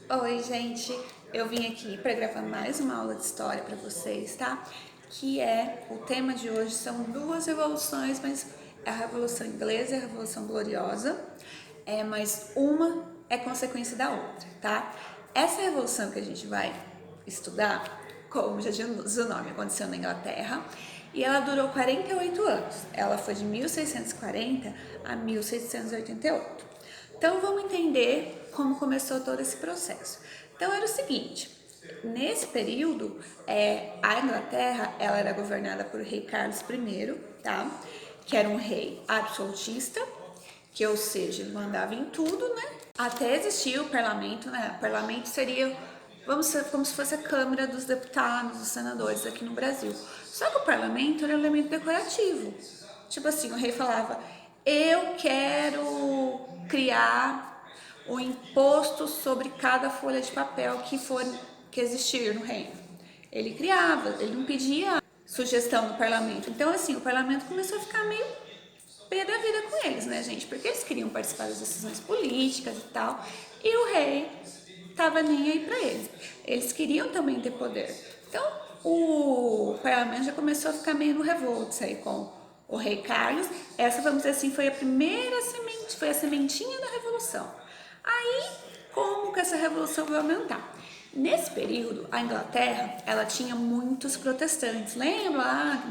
Oi, gente. Eu vim aqui para gravar mais uma aula de história para vocês, tá? O tema de hoje são duas revoluções, mas é a Revolução Inglesa e a Revolução Gloriosa, mas uma é consequência da outra, tá? Essa revolução que a gente vai estudar, como já diz o nome, aconteceu na Inglaterra e ela durou 48 anos. Ela foi de 1640 a 1688. Então vamos entender como começou todo esse processo. Então era o seguinte, nesse período a Inglaterra ela era governada por rei Carlos I, tá? Que era um rei absolutista, que ou seja, ele mandava em tudo, né? Até existia o parlamento, né? O parlamento seria, vamos ser, como se fosse a Câmara dos Deputados, dos Senadores aqui no Brasil. Só que o parlamento era um elemento decorativo. Tipo assim, o rei falava, eu quero criar o imposto sobre cada folha de papel que existir no reino. Ele criava, ele não pedia sugestão do parlamento. Então, assim, o parlamento começou a ficar meio pé da vida com eles, né, gente? Porque eles queriam participar das decisões políticas e tal, e o rei tava nem aí para eles. Eles queriam também ter poder. Então, o parlamento já começou a ficar meio no revolto aí com o rei Carlos. Essa, vamos dizer assim, foi a primeira semente, foi a sementinha da revolução. Aí, como que essa revolução vai aumentar? Nesse período, a Inglaterra, ela tinha muitos protestantes. Lembra lá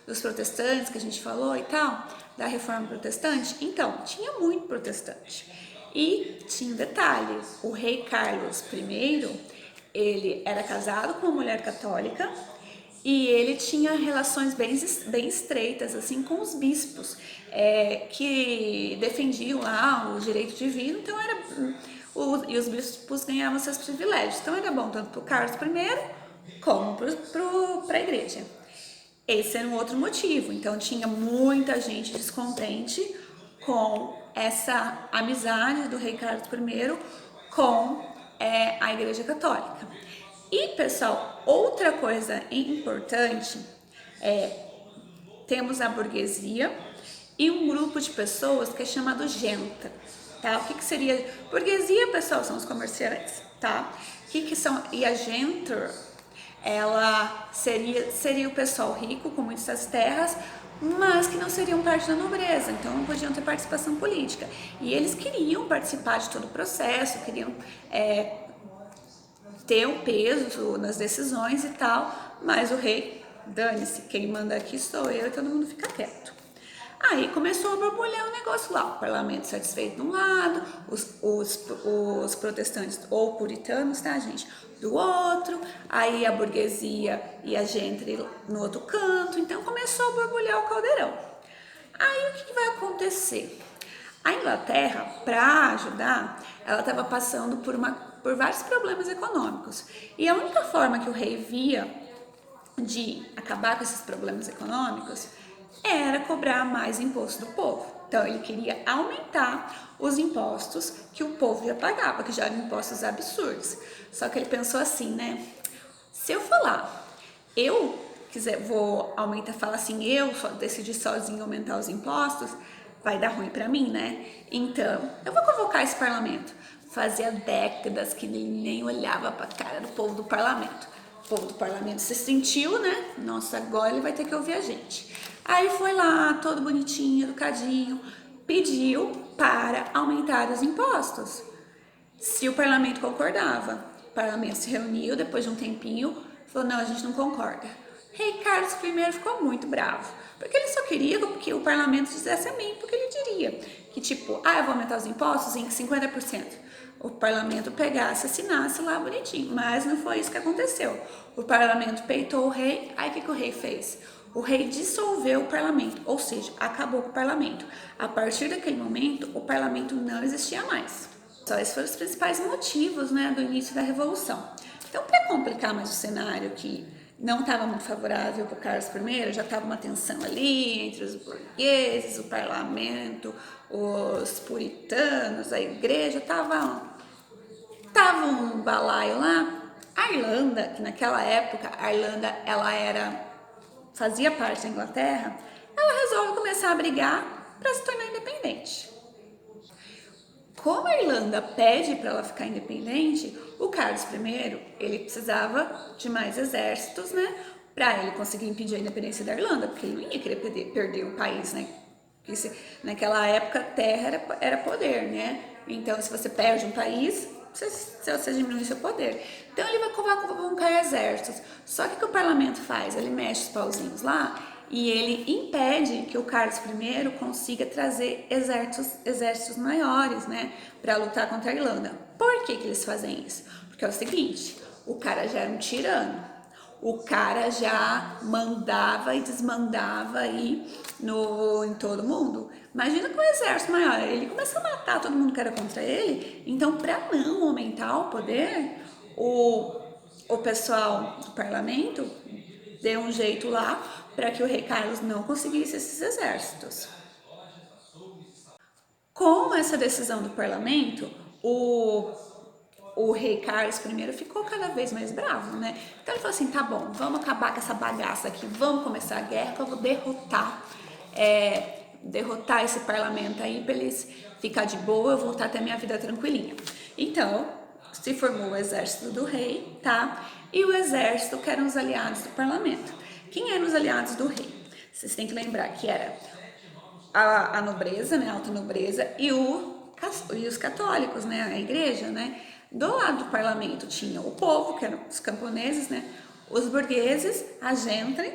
dos protestantes que a gente falou e tal? Da reforma protestante? Então, tinha muito protestante. E tinha um detalhe, o rei Carlos I, ele era casado com uma mulher católica e ele tinha relações bem estreitas assim com os bispos que defendiam lá o direito divino, então e os bispos ganhavam seus privilégios, então era bom tanto para o Carlos I como para a igreja. Esse era um outro motivo, então tinha muita gente descontente com essa amizade do rei Carlos I com a Igreja Católica. E, pessoal, outra coisa importante temos a burguesia e um grupo de pessoas que é chamado genta, tá? O que seria burguesia, pessoal? São os comerciantes, tá? Que são, e a genter, ela seria o pessoal rico com muitas terras, mas que não seriam parte da nobreza, então não podiam ter participação política. E eles queriam participar de todo o processo, queriam ter um peso nas decisões e tal, mas o rei, dane-se, quem manda aqui sou eu e todo mundo fica quieto. Aí começou a borbulhar o negócio lá, o parlamento satisfeito de um lado, os protestantes ou puritanos, tá, gente, do outro, aí a burguesia e a gente no outro canto, então começou a borbulhar o caldeirão. Aí o que vai acontecer? A Inglaterra, para ajudar, ela estava passando por vários problemas econômicos. E a única forma que o rei via de acabar com esses problemas econômicos era cobrar mais imposto do povo. Então ele queria aumentar os impostos que o povo ia pagar, porque já eram impostos absurdos. Só que ele pensou assim, né? Se eu falar, vou aumentar, falar assim, eu só decidi sozinho aumentar os impostos, vai dar ruim para mim, né? Então, eu vou convocar esse parlamento. Fazia décadas que ele nem olhava para a cara do povo do parlamento. O povo do parlamento se sentiu, né? Nossa, agora ele vai ter que ouvir a gente. Aí foi lá, todo bonitinho, educadinho, pediu para aumentar os impostos. Se o parlamento concordava, o parlamento se reuniu depois de um tempinho, falou, não, a gente não concorda. Rei Carlos I ficou muito bravo, porque ele só queria que o parlamento dissesse amém, porque ele diria que tipo, eu vou aumentar os impostos em 50%. O parlamento pegasse, assinasse lá bonitinho, mas não foi isso que aconteceu. O parlamento peitou o rei, aí o que o rei fez? O rei dissolveu o parlamento, ou seja, acabou com o parlamento. A partir daquele momento, o parlamento não existia mais. Só esses foram os principais motivos, né, do início da Revolução. Então, para complicar mais o cenário, que não estava muito favorável para o Carlos I, já estava uma tensão ali entre os burgueses, o parlamento, os puritanos, a igreja, tava um balaio lá. A Irlanda, que naquela época a Irlanda fazia parte da Inglaterra, ela resolve começar a brigar para se tornar independente. como a Irlanda pede para ela ficar independente, o Carlos I, ele precisava de mais exércitos, né, para ele conseguir impedir a independência da Irlanda, porque ele não ia querer perder o país, né? Porque naquela época terra era poder, né? Então, se você perde um país, você diminui seu poder. Então, ele vai convocar exércitos. Só que o que o parlamento faz? Ele mexe os pauzinhos lá e ele impede que o Carlos I consiga trazer exércitos maiores, né, para lutar contra a Irlanda. Por que eles fazem isso? Porque é o seguinte, o cara já era um tirano, o cara já mandava e desmandava aí em todo mundo. Imagina com um exército maior, ele começa a matar todo mundo que era contra ele. Então, para não aumentar o poder, o pessoal do parlamento deu um jeito lá para que o rei Carlos não conseguisse esses exércitos. Com essa decisão do parlamento, o rei Carlos I ficou cada vez mais bravo, né? Então ele falou assim, tá bom, vamos acabar com essa bagaça aqui, vamos começar a guerra, que eu vou derrotar esse parlamento aí para eles ficar de boa, eu voltar até minha vida tranquilinha. Então, se formou o exército do rei, tá? E o exército que eram os aliados do parlamento. Quem eram os aliados do rei? Vocês têm que lembrar que era a nobreza, né, a alta nobreza, e os católicos, né, a igreja, né. Do lado do parlamento tinha o povo, que eram os camponeses, né, os burgueses, a gente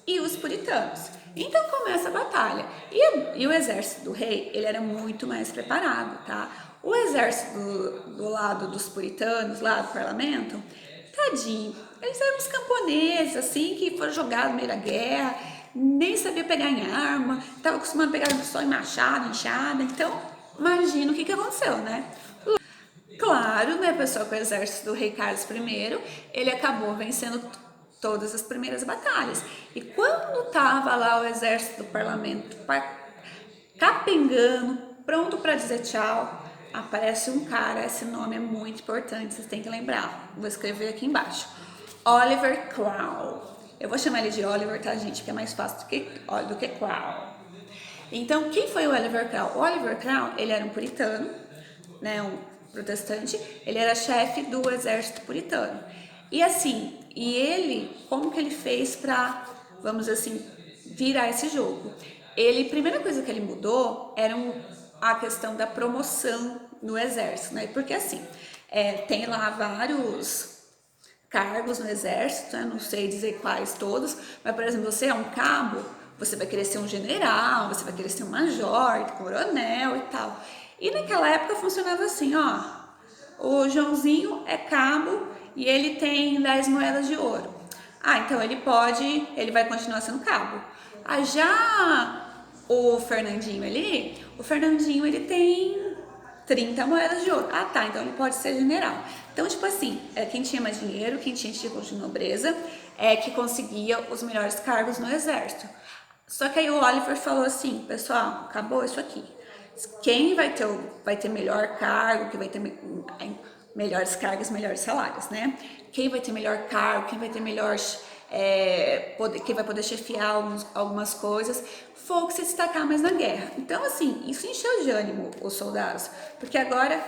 e os puritanos. Então começa a batalha. E o exército do rei, ele era muito mais preparado, tá? O exército do lado dos puritanos, lá do parlamento, tadinho, eles eram os camponeses, assim, que foram jogados no meio da guerra, nem sabia pegar em arma, estava acostumado a pegar só em machado, enxada. Então, imagina o que aconteceu, né? Claro, né, pessoal, que o exército do rei Carlos I, ele acabou vencendo todas as primeiras batalhas. E quando estava lá o exército do parlamento capengando, pronto para dizer tchau, aparece um cara, esse nome é muito importante, vocês têm que lembrar. Vou escrever aqui embaixo. Oliver Cromwell. Eu vou chamar ele de Oliver, tá, gente? Porque é mais fácil do que Cromwell. Então, quem foi o Oliver Cromwell? O Oliver Cromwell, ele era um puritano, né, um protestante, ele era chefe do exército puritano. E assim, como que ele fez para, vamos dizer assim, virar esse jogo? A primeira coisa que ele mudou era a questão da promoção no exército, né? Porque assim, tem lá vários cargos no exército, né? Não sei dizer quais todos, mas por exemplo, você é um cabo, você vai querer ser um general, você vai querer ser um major, coronel e tal. E naquela época funcionava assim, ó, o Joãozinho é cabo e ele tem 10 moedas de ouro. Ah, então ele vai continuar sendo cabo. Ah, já o Fernandinho ele tem 30 moedas de ouro. Ah, tá, então ele pode ser general. Então, tipo assim, quem tinha mais dinheiro, quem tinha título de nobreza, que conseguia os melhores cargos no exército. Só que aí o Oliver falou assim, pessoal, acabou isso aqui. Quem vai ter melhor cargo, que vai ter melhores cargos, melhores salários, né? Quem vai ter melhor cargo, quem vai ter quem vai poder chefiar algumas coisas, foi o que se destacar mais na guerra. Então, assim, isso encheu de ânimo os soldados, porque agora,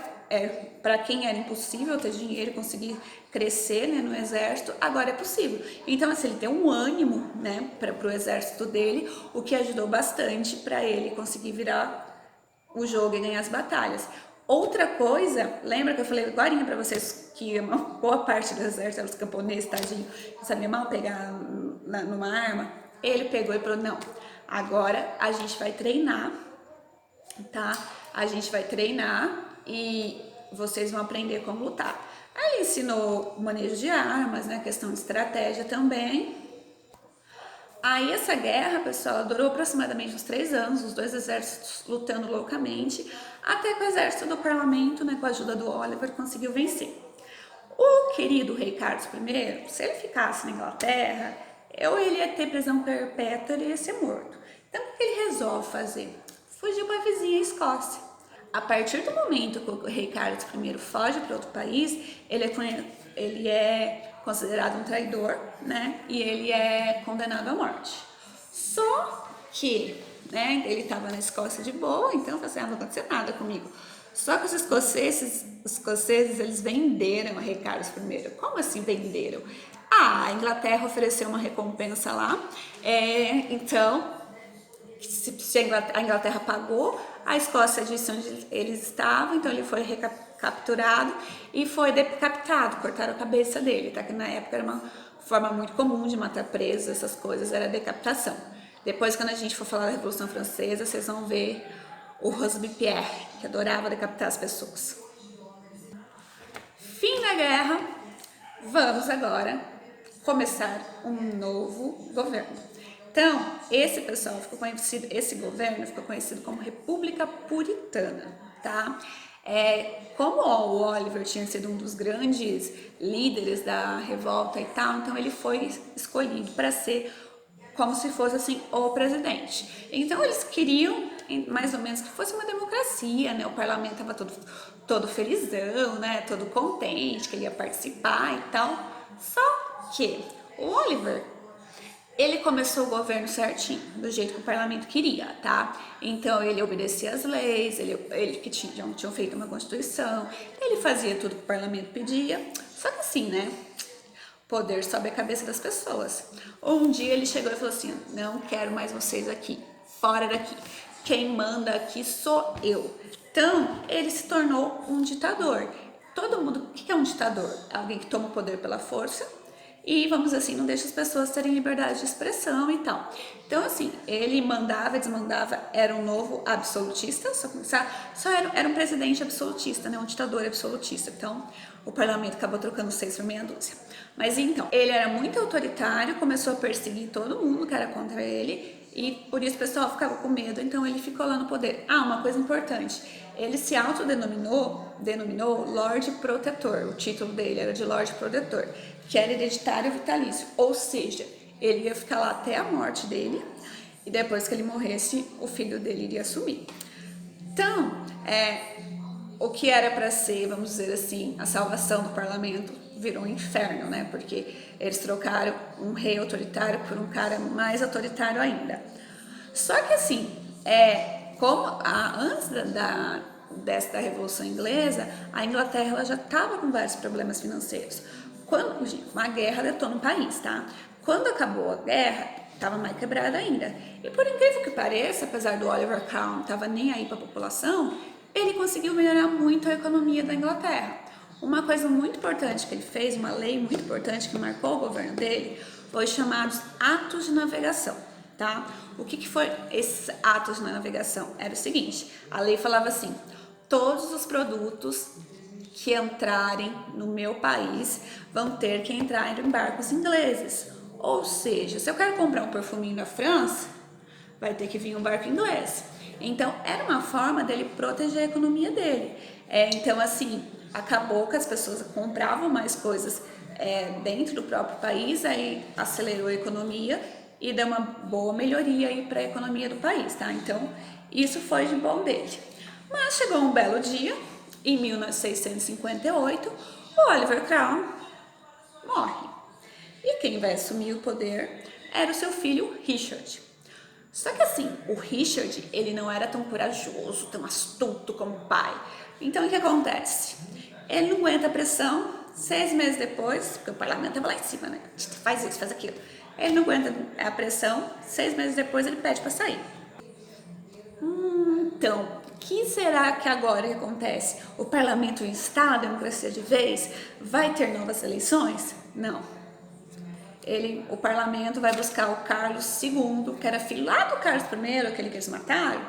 para quem era impossível ter dinheiro e conseguir crescer, né, no exército, agora é possível. Então, assim, ele deu um ânimo, né, para o exército dele, o que ajudou bastante para ele conseguir virar o jogo e ganhar as batalhas. Outra coisa, lembra que eu falei agora para vocês que uma boa parte do exército eram os camponeses, tadinho, não sabia mal pegar numa arma? Ele pegou e falou, não, agora a gente vai treinar, tá? A gente vai treinar e vocês vão aprender como lutar. Aí ele ensinou o manejo de armas, né, questão de estratégia também. Aí essa guerra, pessoal, durou aproximadamente uns 3 anos, os dois exércitos lutando loucamente, até que o exército do parlamento, né, com a ajuda do Oliver, conseguiu vencer. O querido rei Carlos I, se ele ficasse na Inglaterra, ou ele ia ter prisão perpétua, ele ia ser morto. Então o que ele resolve fazer? Fugiu para a vizinha Escócia. A partir do momento que o rei Carlos I foge para outro país, ele é considerado um traidor, né? E ele é condenado à morte. Só que, né, ele estava na Escócia de boa, então falou assim, não vai acontecer nada comigo. Só que os escoceses eles venderam a Rei Carlos I. Como assim venderam? A Inglaterra ofereceu uma recompensa lá, então se a Inglaterra pagou, a Escócia disse onde eles estavam, então ele foi recapturado e foi decapitado, cortaram a cabeça dele, tá? Que na época era uma forma muito comum de matar presos, essas coisas, era a decapitação. Depois, quando a gente for falar da Revolução Francesa, vocês vão ver o Robespierre, que adorava decapitar as pessoas. Fim da guerra, vamos agora começar um novo governo. Então, esse governo ficou conhecido como República Puritana, tá? Como o Oliver tinha sido um dos grandes líderes da revolta e tal, então ele foi escolhido para ser como se fosse assim o presidente. Então eles queriam mais ou menos que fosse uma democracia, né? O parlamento estava todo felizão, né? Todo contente que ele ia participar e tal. Só que o Oliver, ele começou o governo certinho, do jeito que o parlamento queria, tá? Então ele obedecia às leis, ele que tinham feito uma constituição, ele fazia tudo que o parlamento pedia. Só que assim, né? Poder sobe a cabeça das pessoas. Um dia ele chegou e falou assim: não quero mais vocês aqui, fora daqui. Quem manda aqui sou eu. Então ele se tornou um ditador. Todo mundo, o que é um ditador? É alguém que toma o poder pela força e, vamos assim, não deixa as pessoas terem liberdade de expressão e tal. Então assim, ele mandava, desmandava, era um novo absolutista, era um presidente absolutista, né? Um ditador absolutista. Então o parlamento acabou trocando 6 por meia dúzia. Mas então, ele era muito autoritário, começou a perseguir todo mundo que era contra ele e por isso o pessoal ficava com medo, então ele ficou lá no poder. Uma coisa importante, ele se denominou Lorde Protetor, o título dele era de Lorde Protetor, que era hereditário vitalício, ou seja, ele ia ficar lá até a morte dele e depois que ele morresse, o filho dele iria assumir. Então, o que era para ser, vamos dizer assim, a salvação do parlamento virou um inferno, né? Porque eles trocaram um rei autoritário por um cara mais autoritário ainda. Só que assim, antes da Revolução Inglesa, a Inglaterra ela já estava com vários problemas financeiros. Uma guerra detonou no país, tá? Quando acabou a guerra, estava mais quebrada ainda. E por incrível que pareça, apesar do Oliver Cromwell não estava nem aí para a população, ele conseguiu melhorar muito a economia da Inglaterra. Uma coisa muito importante que ele fez, uma lei muito importante que marcou o governo dele, foi chamados Atos de Navegação, tá? O que foi esses Atos de Navegação? Era o seguinte, a lei falava assim: todos os produtos que entrarem no meu país vão ter que entrar em barcos ingleses. Ou seja, se eu quero comprar um perfuminho na França, vai ter que vir um barco inglês. Então, era uma forma dele proteger a economia dele. Então, assim, acabou que as pessoas compravam mais coisas dentro do próprio país, aí acelerou a economia e deu uma boa melhoria aí para a economia do país, tá? Então, isso foi de bom dele. Mas chegou um belo dia, em 1658, o Oliver Cromwell morre. E quem vai assumir o poder era o seu filho Richard. Só que assim, o Richard, ele não era tão corajoso, tão astuto como o pai. Então o que acontece? Ele não aguenta a pressão, 6 meses depois, porque o parlamento estava lá em cima, né? Faz isso, faz aquilo. Ele não aguenta a pressão, 6 meses depois ele pede para sair. Então, o que será que agora que acontece? O parlamento instala a democracia de vez? Vai ter novas eleições? Não. O parlamento vai buscar o Carlos II, que era filho lá do Carlos I, aquele que eles mataram,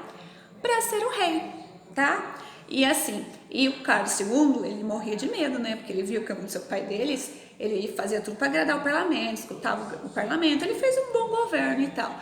para ser o rei, tá? E assim, o Carlos II, ele morria de medo, né? Porque ele viu o que aconteceu com o pai deles, ele fazia tudo para agradar o parlamento, escutava o parlamento, ele fez um bom governo e tal.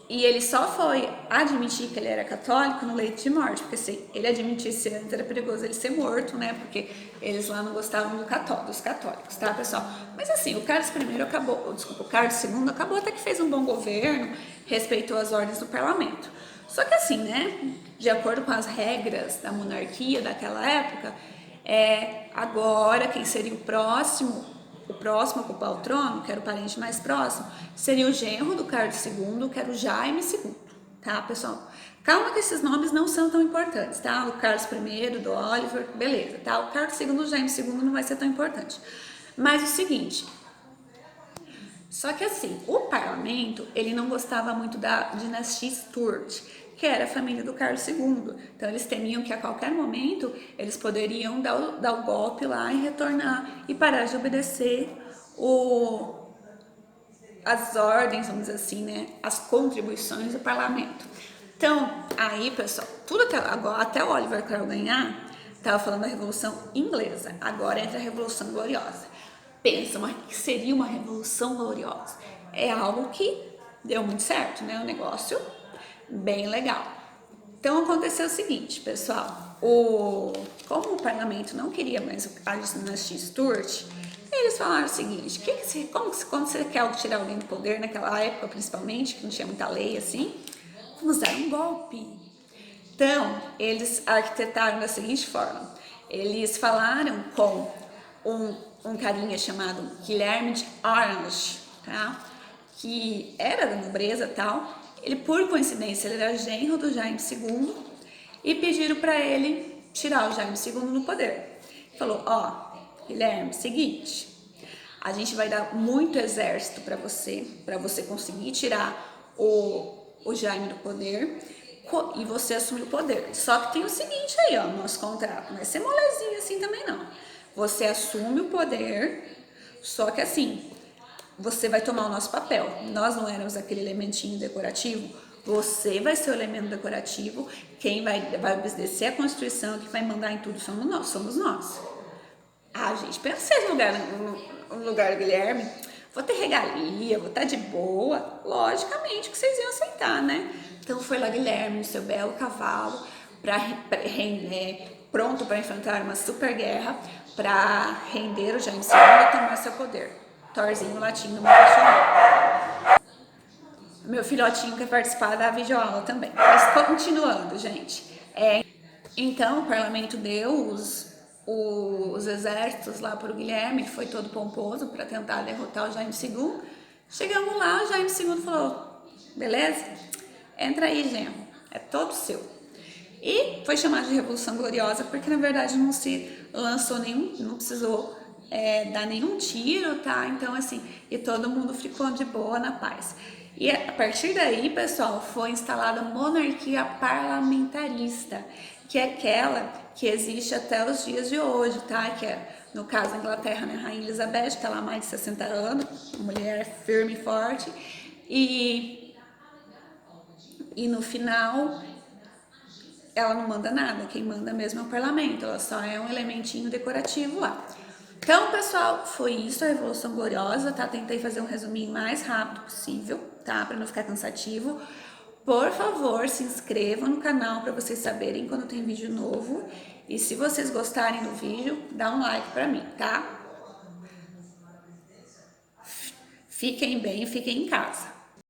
E ele só foi admitir que ele era católico no leito de morte, porque se ele admitisse antes era perigoso ele ser morto, né? Porque eles lá não gostavam dos católicos, tá, pessoal? Mas assim, o Carlos II acabou até que fez um bom governo, respeitou as ordens do parlamento. Só que assim, né? De acordo com as regras da monarquia daquela época, agora quem seria o próximo a ocupar o trono, que era o parente mais próximo, seria o genro do Carlos II, que era o Jaime II, tá, pessoal? Calma que esses nomes não são tão importantes, tá? O Carlos I, do Oliver, beleza, tá? O Carlos II, do Jaime II não vai ser tão importante. Mas o seguinte, só que assim, o parlamento, ele não gostava muito da dinastia Stuart, que era a família do Carlos II. Então eles temiam que a qualquer momento eles poderiam dar o golpe lá e retornar e parar de obedecer as ordens, vamos dizer assim, né, as contribuições do parlamento. Então, aí, pessoal, tudo até o Oliver Cromwell ganhar, estava falando da Revolução Inglesa, agora entra a Revolução Gloriosa. Pensa, mas que seria uma Revolução Gloriosa? É algo que deu muito certo, né, um negócio bem legal. Então, aconteceu o seguinte, pessoal, como o parlamento não queria mais a dinastia Stuart, eles falaram o seguinte, quando você quer tirar alguém do poder, naquela época principalmente, que não tinha muita lei assim, vamos dar um golpe. Então, eles arquitetaram da seguinte forma, eles falaram com um carinha chamado Guilherme de Orange, tá? Que era da nobreza e tal, ele por coincidência ele era genro do Jaime II e pediram para ele tirar o Jaime II no poder. Falou, ó, Guilherme, seguinte, a gente vai dar muito exército para você conseguir tirar o Jaime do poder e você assumir o poder. Só que tem o seguinte aí, ó, nosso contrato, não vai ser molezinho assim também não. Você assume o poder, só que assim, você vai tomar o nosso papel. Nós não éramos aquele elementinho decorativo, você vai ser o elemento decorativo, quem vai obedecer a Constituição, quem vai mandar em tudo somos nós. Ah, gente, pensa no lugar do Guilherme, vou ter regalia, vou estar de boa, logicamente que vocês iam aceitar, né? Então foi lá Guilherme, no seu belo cavalo, pronto para enfrentar uma super guerra, para render o Jaime II e tomar seu poder. Thorzinho latindo me apaixonou. Meu filhotinho quer participar da videoaula também. Mas continuando, gente. Então o parlamento deu os exércitos lá para o Guilherme, ele foi todo pomposo para tentar derrotar o Jaime II. Chegamos lá, o Jaime II falou, beleza? Entra aí, genro, é todo seu. E foi chamado de Revolução Gloriosa porque na verdade não se lançou não precisou dar nenhum tiro, tá? Então assim, e todo mundo ficou de boa na paz. E a partir daí, pessoal, foi instalada a monarquia parlamentarista, que é aquela que existe até os dias de hoje, tá? Que é, no caso da Inglaterra, né? Rainha Elizabeth, está lá há mais de 60 anos, mulher firme e forte, e no final ela não manda nada, quem manda mesmo é o parlamento, ela só é um elementinho decorativo lá. Então, pessoal, foi isso a Revolução Gloriosa, tá? Tentei fazer um resuminho mais rápido possível, tá? Para não ficar cansativo. Por favor, se inscrevam no canal para vocês saberem quando tem vídeo novo. E se vocês gostarem do vídeo, dá um like para mim, tá? Fiquem bem, fiquem em casa.